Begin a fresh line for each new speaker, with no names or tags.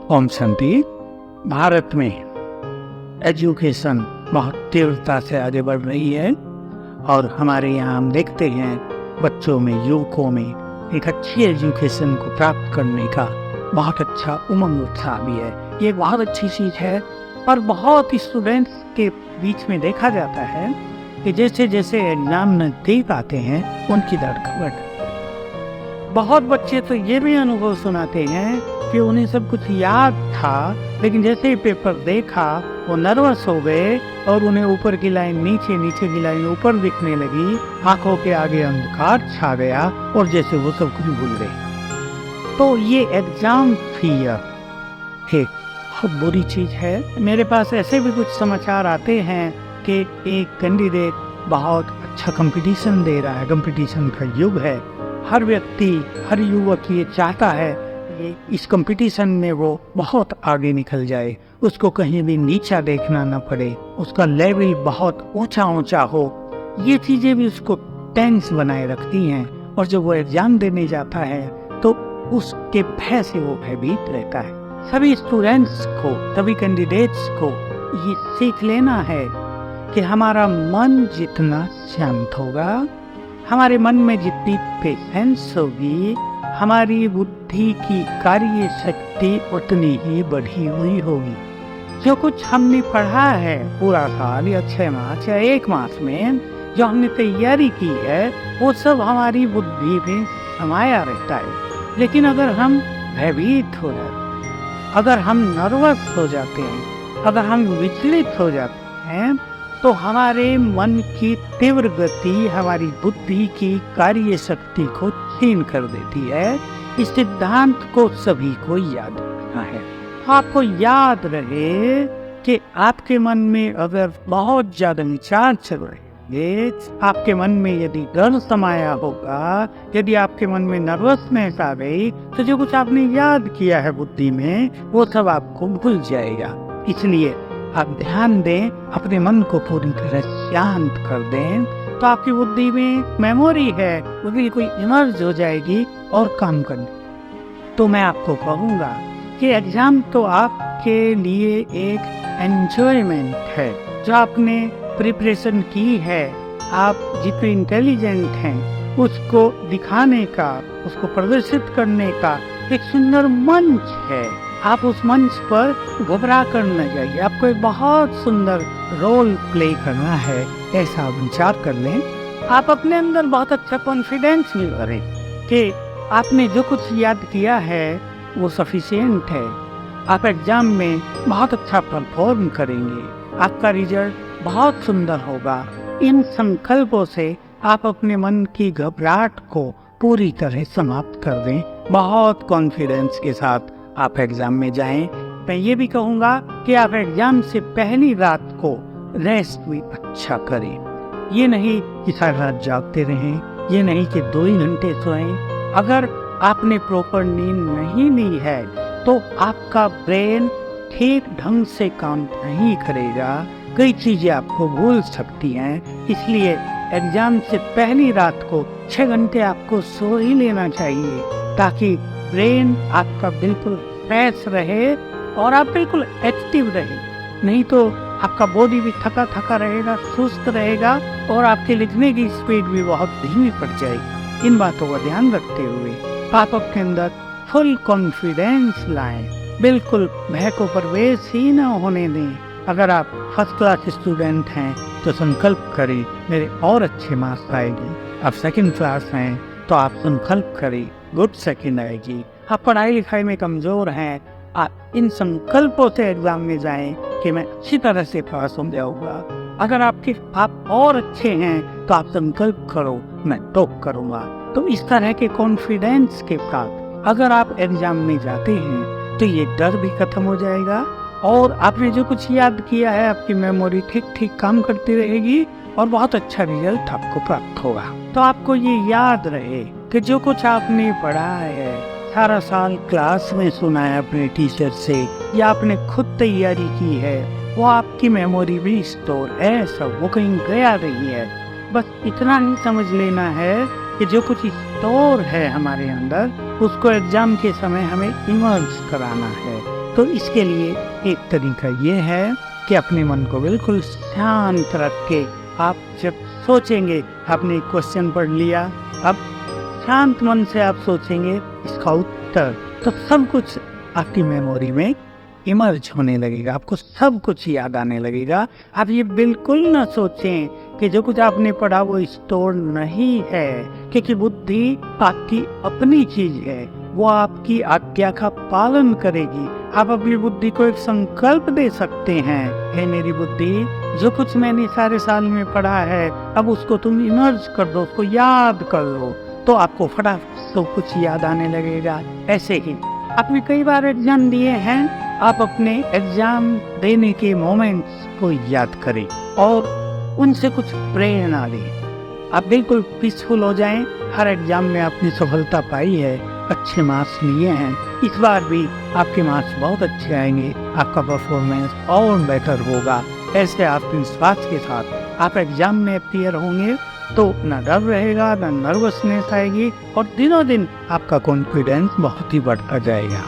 ओम शांति। भारत में एजुकेशन बहुत तीव्रता से आगे बढ़ रही है और हमारे यहाँ हम देखते हैं बच्चों में, युवकों में एक अच्छी एजुकेशन को प्राप्त करने का बहुत अच्छा उमंग उत्साह भी है। ये बहुत अच्छी चीज़ है। पर बहुत स्टूडेंट्स के बीच में देखा जाता है कि जैसे जैसे एग्जाम नज़दीक आते हैं उनकी धड़कन। बहुत बच्चे तो ये भी अनुभव सुनाते हैं कि उन्हें सब कुछ याद था, लेकिन जैसे ही पेपर देखा वो नर्वस हो गए और उन्हें ऊपर की लाइन नीचे, नीचे की लाइन ऊपर दिखने लगी, आंखों के आगे अंधकार छा गया और जैसे वो सब कुछ भूल गए। तो ये एग्जाम फियर एक बहुत बुरी चीज है। मेरे पास ऐसे भी कुछ समाचार आते हैं कि एक कैंडिडेट बहुत अच्छा कंपटीशन दे रहा है, कंपटीशन का युग है, हर व्यक्ति, हर युवक ये चाहता है कि इस कंपटीशन में वो बहुत आगे निकल जाए, उसको कहीं भी नीचा देखना न पड़े, उसका लेवल बहुत ऊंचा ऊंचा हो। ये चीज़ें भी उसको टेंस बनाए रखती हैं और जब वो एग्जाम देने जाता है तो उसके भय से वो भयभीत रहता है। सभी स्टूडेंट्स को, सभी कैंडिडेट्स को ये सीख लेना है कि हमारा मन जितना शांत होगा, हमारे मन में जितनी पेशेंस होगी, हमारी बुद्धि की कार्य शक्ति उतनी ही बढ़ी हुई होगी। जो कुछ हमने पढ़ा है पूरा साल या 6 मास या 1 मास में, जो हमने तैयारी की है, वो सब हमारी बुद्धि में समाया रहता है। लेकिन अगर हम भयभीत हो जाते हैं, अगर हम नर्वस हो जाते हैं, अगर हम विचलित हो जाते हैं, तो हमारे मन की तीव्र गति हमारी बुद्धि की कार्य शक्ति को छीन कर देती है। इस सिद्धांत को सभी को याद रखना है। आपको याद रहे कि आपके मन में अगर बहुत ज्यादा विचार चल रहे, आपके मन में यदि डर समाया होगा, यदि आपके मन में नर्वसनेस आ गई, तो जो कुछ आपने याद किया है बुद्धि में वो सब आपको भूल जाएगा। इसलिए आप ध्यान दें, अपने मन को पूरी तरह शांत कर दें, तो आपकी बुद्धि में मेमोरी है, वो बिल्कुल इमर्ज हो जाएगी और काम करने। तो मैं आपको कहूँगा कि एग्जाम तो आपके लिए एक एंजॉयमेंट है। जो आपने प्रिपरेशन की है, आप जितने इंटेलिजेंट हैं, उसको दिखाने का, उसको प्रदर्शित करने का एक सुंदर मंच है। आप उस मंच पर घबरा कर न जाइए, आपको एक बहुत सुंदर रोल प्ले करना है, ऐसा विचार कर लें। आप अपने अंदर बहुत अच्छा कॉन्फिडेंस भी करें कि आपने जो कुछ याद किया है वो सफिशिएंट है। आप एग्जाम में बहुत अच्छा परफॉर्म करेंगे, आपका रिजल्ट बहुत सुंदर होगा। इन संकल्पों से आप अपने मन की घबराहट को पूरी तरह समाप्त कर दें। बहुत कॉन्फिडेंस के साथ आप एग्जाम में जाएं। मैं ये भी कहूँगा कि आप एग्जाम से पहली रात को रेस्ट भी अच्छा करें। ये नहीं कि सारी रात जागते रहें, ये नहीं कि 2 ही घंटे सोएं। अगर आपने प्रॉपर नींद नहीं ली है तो आपका ब्रेन ठीक ढंग से काम नहीं करेगा, कई चीज़ें आपको भूल सकती हैं। इसलिए एग्जाम से पहली रात को 6 घंटे आपको सो ही लेना चाहिए, ताकि ब्रेन आपका बिल्कुल फ्रेश रहे और आप बिल्कुल एक्टिव रहे। नहीं तो आपका बॉडी भी थका थका रहेगा, सुस्त रहेगा और आपके लिखने की स्पीड भी बहुत धीमी पड़ जाएगी। इन बातों का ध्यान रखते हुए आप अपने अंदर फुल कॉन्फिडेंस लाएं, बिल्कुल भय को प्रवेश ही न होने दें। अगर आप फर्स्ट क्लास स्टूडेंट हैं तो संकल्प करें मेरे और अच्छे मार्क्स आएंगे। आप सेकंड क्लास हैं तो आप संकल्प करें गुड सेकंड आएगी। आप पढ़ाई लिखाई में कमजोर हैं, आप इन संकल्पों से एग्जाम में जाएं कि मैं अच्छी तरह से पास हो जाऊंगा। अगर आप और अच्छे हैं तो आप संकल्प करो मैं टॉप करूंगा। तो इस तरह के कॉन्फिडेंस के साथ अगर आप एग्जाम में जाते हैं तो ये डर भी खत्म हो जाएगा और आपने जो कुछ याद किया है आपकी मेमोरी ठीक ठीक काम करती रहेगी और बहुत अच्छा रिजल्ट आपको प्राप्त होगा। तो आपको ये याद रहे कि जो कुछ आपने पढ़ा है, सारा साल क्लास में सुना है अपने टीचर से या आपने खुद तैयारी की है, वो आपकी मेमोरी भी स्टोर है, सब वो कहीं गया नहीं है। बस इतना ही समझ लेना है कि जो कुछ स्टोर है हमारे अंदर, उसको एग्जाम के समय हमें इमर्ज कराना है। तो इसके लिए एक तरीका ये है कि अपने मन को बिल्कुल शांत रख के आप जब सोचेंगे, आपने क्वेश्चन पढ़ लिया, अब शांत मन से आप सोचेंगे इसका उत्तर, तो सब कुछ आपकी मेमोरी में इमर्ज होने लगेगा, आपको सब कुछ याद आने लगेगा। आप ये बिल्कुल ना सोचें कि जो कुछ आपने पढ़ा वो स्टोर नहीं है, क्योंकि बुद्धि आपकी अपनी चीज है, वो आपकी आज्ञा का पालन करेगी। आप अपनी बुद्धि को एक संकल्प दे सकते हैं, हे मेरी बुद्धि, जो कुछ मैंने सारे साल में पढ़ा है अब उसको तुम इमर्ज कर दो, उसको याद कर लो, तो आपको फटाफट सब कुछ याद आने लगेगा। ऐसे ही आपने कई बार एग्जाम दिए हैं, आप अपने एग्जाम देने के मोमेंट्स को याद करें और उनसे कुछ प्रेरणा लें। आप बिल्कुल पीसफुल हो जाएं। हर एग्जाम में आपने सफलता पाई है, अच्छे मार्क्स लिए हैं, इस बार भी आपके मार्क्स बहुत अच्छे आएंगे, आपका परफॉर्मेंस और बेहतर होगा। ऐसे आत्मविश्वास के साथ आप एग्जाम में अपियर होंगे तो ना डर रहेगा, ना नर्वसनेस आएगी और दिनों दिन आपका कॉन्फिडेंस बहुत ही बढ़ता जाएगा।